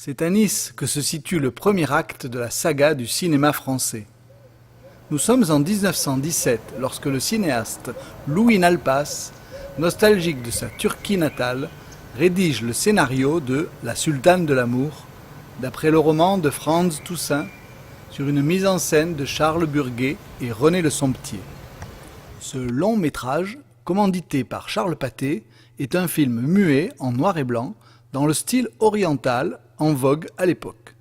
C'est à Nice que se situe le premier acte de la saga du cinéma français. Nous sommes en 1917 lorsque le cinéaste Louis Nalpas, nostalgique de sa Turquie natale, rédige le scénario de La Sultane de l'amour, d'après le roman de Franz Toussaint, sur une mise en scène de Charles Burguet et René Le Somptier. Ce long métrage, commandité par Charles Pathé, est un film muet en noir et blanc, dans le style oriental en vogue à l'époque.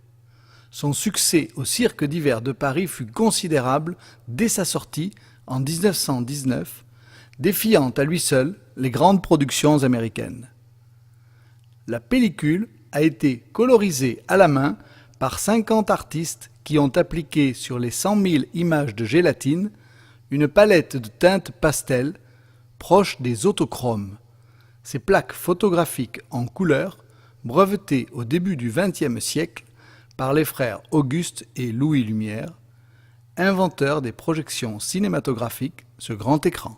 Son succès au Cirque d'hiver de Paris fut considérable dès sa sortie en 1919, défiant à lui seul les grandes productions américaines. La pellicule a été colorisée à la main par 50 artistes qui ont appliqué sur les 100 000 images de gélatine une palette de teintes pastel proche des autochromes. Ces plaques photographiques en couleur, brevetées au début du XXe siècle par les frères Auguste et Louis Lumière, inventeurs des projections cinématographiques sur grand écran.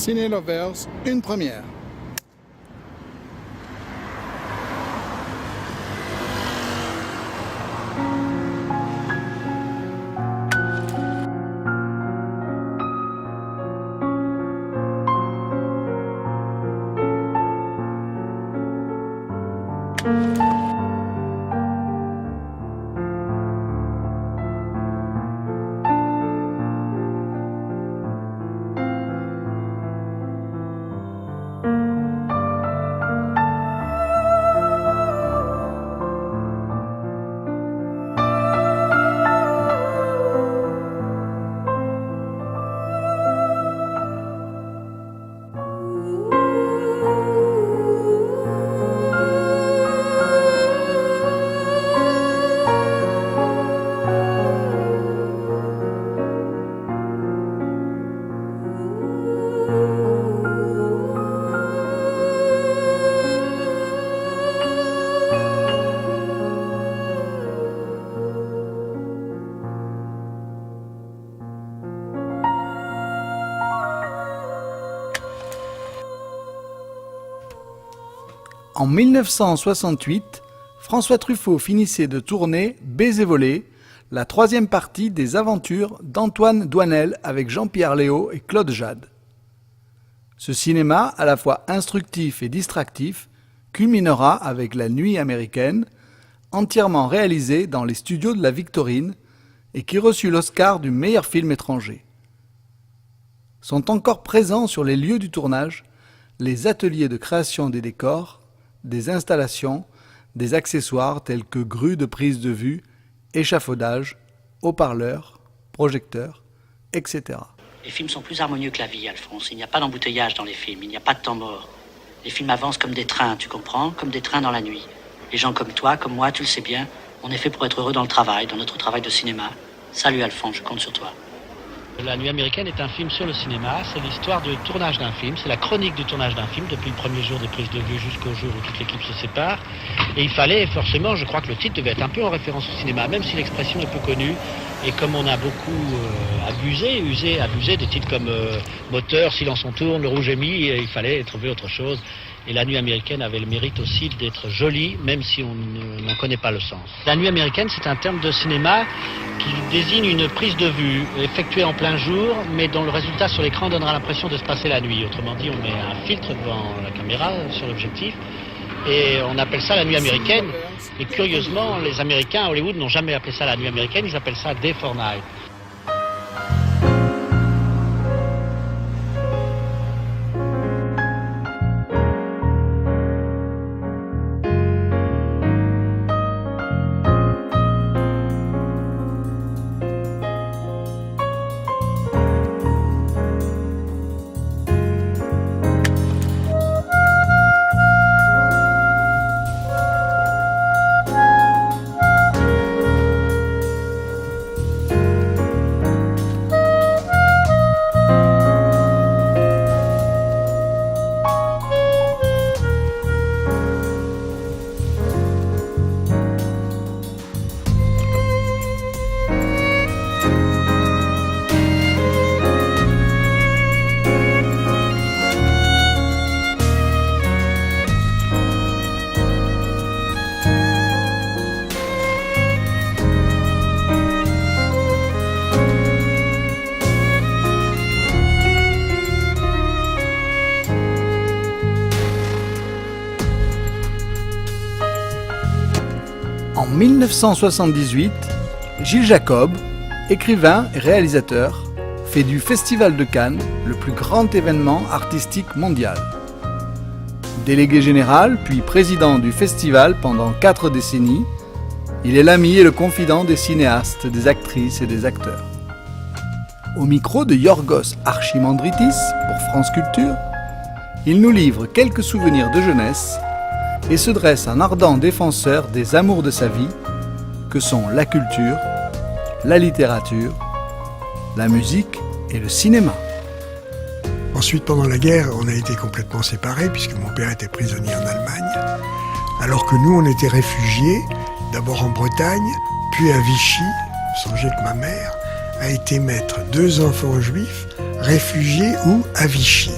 Ciné Lovers, une première. En 1968, François Truffaut finissait de tourner Baiser volé, la troisième partie des aventures d'Antoine Doinel avec Jean-Pierre Léaud et Claude Jade. Ce cinéma, à la fois instructif et distractif, culminera avec La Nuit américaine, entièrement réalisé dans les studios de la Victorine et qui reçut l'Oscar du meilleur film étranger. Sont encore présents sur les lieux du tournage les ateliers de création des décors, des installations, des accessoires tels que grues de prise de vue, échafaudage, haut-parleurs, projecteurs, etc. Les films sont plus harmonieux que la vie, Alphonse. Il n'y a pas d'embouteillage dans les films, il n'y a pas de temps mort. Les films avancent comme des trains, tu comprends? Comme des trains dans la nuit. Les gens comme toi, comme moi, tu le sais bien, on est fait pour être heureux dans le travail, dans notre travail de cinéma. Salut Alphonse, je compte sur toi. La Nuit américaine est un film sur le cinéma, c'est l'histoire du tournage d'un film, c'est la chronique du tournage d'un film, depuis le premier jour des prises de vue jusqu'au jour où toute l'équipe se sépare. Et il fallait forcément, je crois que le titre devait être un peu en référence au cinéma, même si l'expression est peu connue. Et comme on a beaucoup abusé des titres comme Moteur, Silence on tourne, Le Rouge est mis, il fallait trouver autre chose. Et La Nuit américaine avait le mérite aussi d'être jolie, même si on n'en connaît pas le sens. La Nuit américaine, c'est un terme de cinéma qui désigne une prise de vue effectuée en plein jour, mais dont le résultat sur l'écran donnera l'impression de se passer la nuit. Autrement dit, on met un filtre devant la caméra, sur l'objectif, et on appelle ça La Nuit américaine. Et curieusement, les Américains à Hollywood n'ont jamais appelé ça La Nuit américaine, ils appellent ça Day for Night. En 1978, Gilles Jacob, écrivain et réalisateur, fait du Festival de Cannes le plus grand événement artistique mondial. Délégué général, puis président du festival pendant 4 décennies, il est l'ami et le confident des cinéastes, des actrices et des acteurs. Au micro de Yorgos Archimandritis pour France Culture, il nous livre quelques souvenirs de jeunesse et se dresse un ardent défenseur des amours de sa vie, que sont la culture, la littérature, la musique et le cinéma. Ensuite, pendant la guerre, on a été complètement séparés puisque mon père était prisonnier en Allemagne, alors que nous, on était réfugiés, d'abord en Bretagne, puis à Vichy. Songez que ma mère a été mettre 2 enfants juifs réfugiés où à Vichy.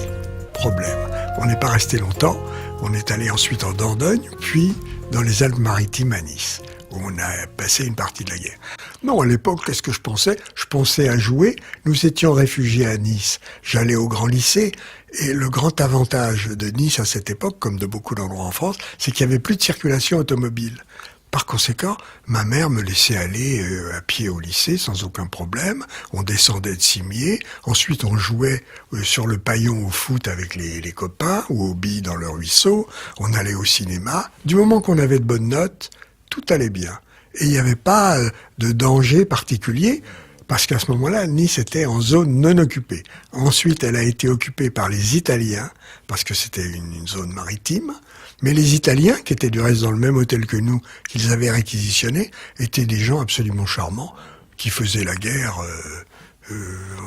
Problème. On n'est pas resté longtemps. On est allé ensuite en Dordogne, puis dans les Alpes-Maritimes à Nice, où on a passé une partie de la guerre. Non, à l'époque, qu'est-ce que je pensais? Je pensais à jouer. Nous étions réfugiés à Nice. J'allais au grand lycée. Et le grand avantage de Nice à cette époque, comme de beaucoup d'endroits en France, c'est qu'il n'y avait plus de circulation automobile. Par conséquent, ma mère me laissait aller à pied au lycée sans aucun problème. On descendait de Cimier. Ensuite, on jouait sur le paillon au foot avec les copains ou aux billes dans le ruisseau. On allait au cinéma. Du moment qu'on avait de bonnes notes, tout allait bien. Et il n'y avait pas de danger particulier parce qu'à ce moment-là, Nice était en zone non occupée. Ensuite, elle a été occupée par les Italiens parce que c'était une zone maritime. Mais les Italiens, qui étaient du reste dans le même hôtel que nous, qu'ils avaient réquisitionné, étaient des gens absolument charmants, qui faisaient la guerre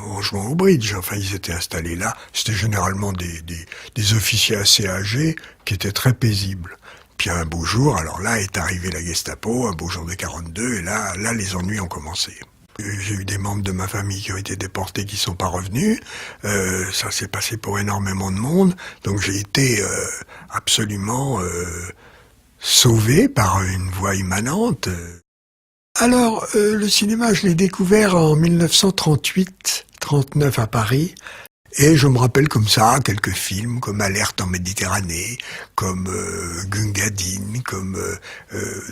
en jouant au bridge. Enfin, ils étaient installés là. C'était généralement des officiers assez âgés, qui étaient très paisibles. Puis un beau jour, alors là est arrivée la Gestapo, un beau jour de 42, et là les ennuis ont commencé. J'ai eu des membres de ma famille qui ont été déportés, qui sont pas revenus. Ça s'est passé pour énormément de monde. Donc j'ai été absolument sauvé par une voie immanente. Alors, le cinéma, je l'ai découvert en 1938-39 à Paris. Et je me rappelle comme ça quelques films comme Alerte en Méditerranée, comme Gungadin, comme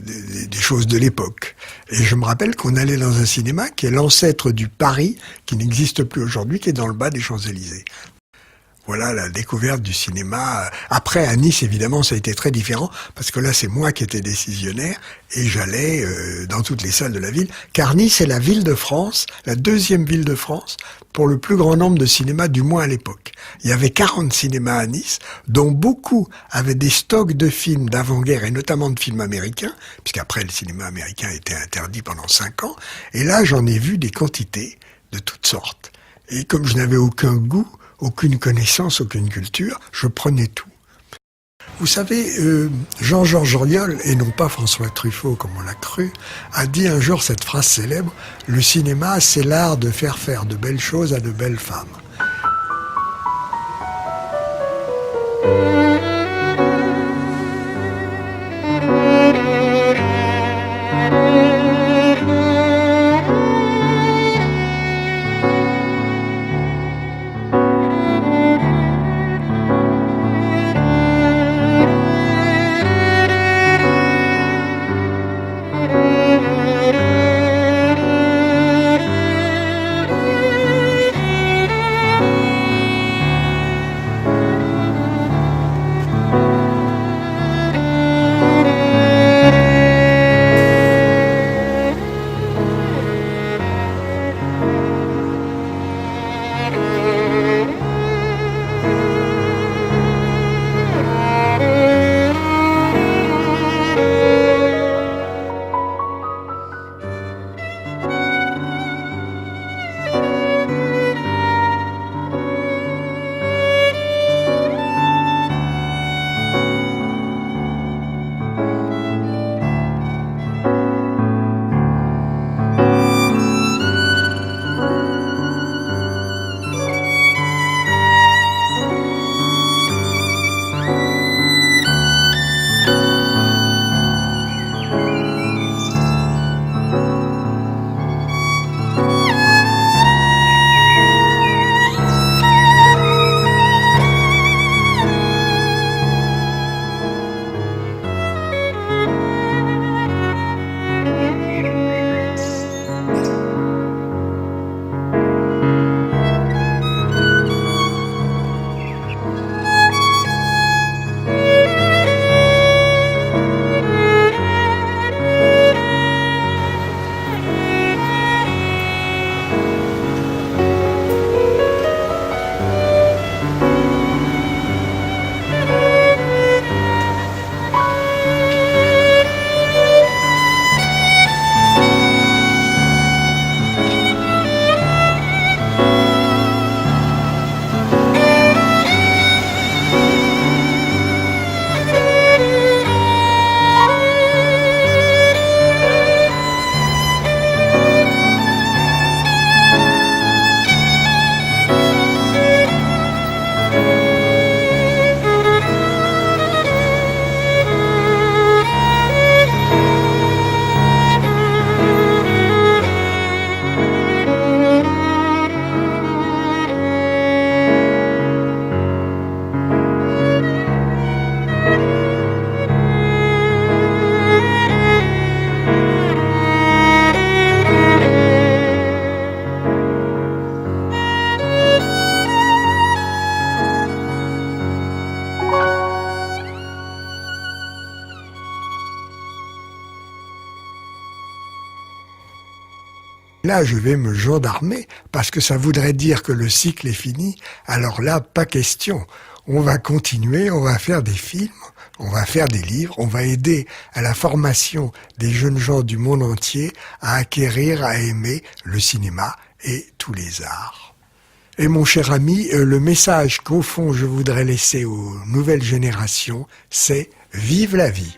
des choses de l'époque. Et je me rappelle qu'on allait dans un cinéma qui est l'ancêtre du Paris, qui n'existe plus aujourd'hui, qui est dans le bas des Champs-Élysées. Voilà la découverte du cinéma. Après, à Nice, évidemment, ça a été très différent, parce que là, c'est moi qui étais décisionnaire, et j'allais dans toutes les salles de la ville, car Nice est la ville de France, la deuxième ville de France, pour le plus grand nombre de cinémas, du moins à l'époque. Il y avait 40 cinémas à Nice, dont beaucoup avaient des stocks de films d'avant-guerre, et notamment de films américains, puisqu'après, le cinéma américain a été interdit pendant 5 ans, et là, j'en ai vu des quantités de toutes sortes. Et comme je n'avais aucun goût, aucune connaissance, aucune culture, je prenais tout. Vous savez, Jean-Georges Oriol, et non pas François Truffaut comme on l'a cru, a dit un jour cette phrase célèbre, « Le cinéma, c'est l'art de faire faire de belles choses à de belles femmes ». Là, je vais me gendarmer, parce que ça voudrait dire que le cycle est fini. Alors là, pas question. On va continuer, on va faire des films, on va faire des livres, on va aider à la formation des jeunes gens du monde entier à acquérir, à aimer le cinéma et tous les arts. Et mon cher ami, le message qu'au fond je voudrais laisser aux nouvelles générations, c'est « Vive la vie ».